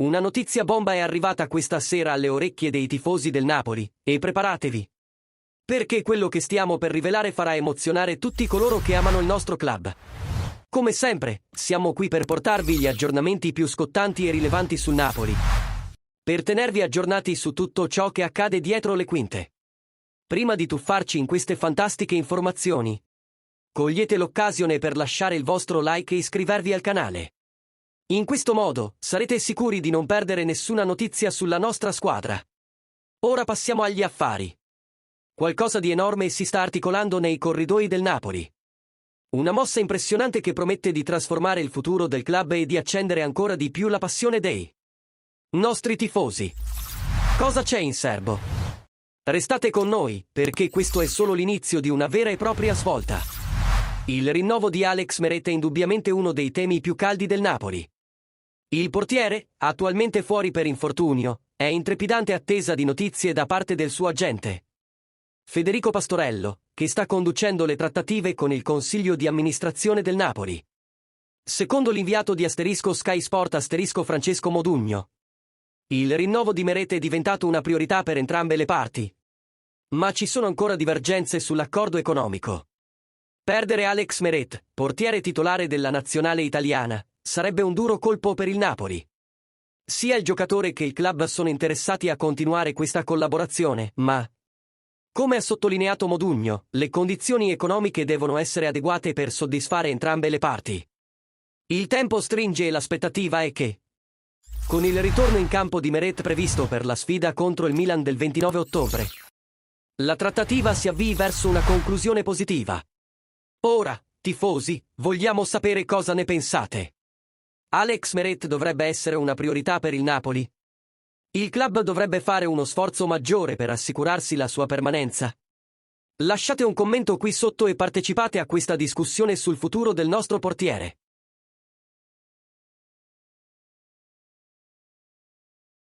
Una notizia bomba è arrivata questa sera alle orecchie dei tifosi del Napoli, e preparatevi. Perché quello che stiamo per rivelare farà emozionare tutti coloro che amano il nostro club. Come sempre, siamo qui per portarvi gli aggiornamenti più scottanti e rilevanti sul Napoli. Per tenervi aggiornati su tutto ciò che accade dietro le quinte. Prima di tuffarci in queste fantastiche informazioni, cogliete l'occasione per lasciare il vostro like e iscrivervi al canale. In questo modo, sarete sicuri di non perdere nessuna notizia sulla nostra squadra. Ora passiamo agli affari. Qualcosa di enorme si sta articolando nei corridoi del Napoli. Una mossa impressionante che promette di trasformare il futuro del club e di accendere ancora di più la passione dei nostri tifosi. Cosa c'è in serbo? Restate con noi, perché questo è solo l'inizio di una vera e propria svolta. Il rinnovo di Alex Meret è indubbiamente uno dei temi più caldi del Napoli. Il portiere, attualmente fuori per infortunio, è in trepidante attesa di notizie da parte del suo agente, Federico Pastorello, che sta conducendo le trattative con il consiglio di amministrazione del Napoli. Secondo l'inviato di Sky Sport Francesco Modugno, il rinnovo di Meret è diventato una priorità per entrambe le parti. Ma ci sono ancora divergenze sull'accordo economico. Perdere Alex Meret, portiere titolare della nazionale italiana, sarebbe un duro colpo per il Napoli. Sia il giocatore che il club sono interessati a continuare questa collaborazione, ma, come ha sottolineato Modugno, le condizioni economiche devono essere adeguate per soddisfare entrambe le parti. Il tempo stringe e l'aspettativa è che, con il ritorno in campo di Meret previsto per la sfida contro il Milan del 29 ottobre, la trattativa si avvii verso una conclusione positiva. Ora, tifosi, vogliamo sapere cosa ne pensate. Alex Meret dovrebbe essere una priorità per il Napoli? Il club dovrebbe fare uno sforzo maggiore per assicurarsi la sua permanenza? Lasciate un commento qui sotto e partecipate a questa discussione sul futuro del nostro portiere.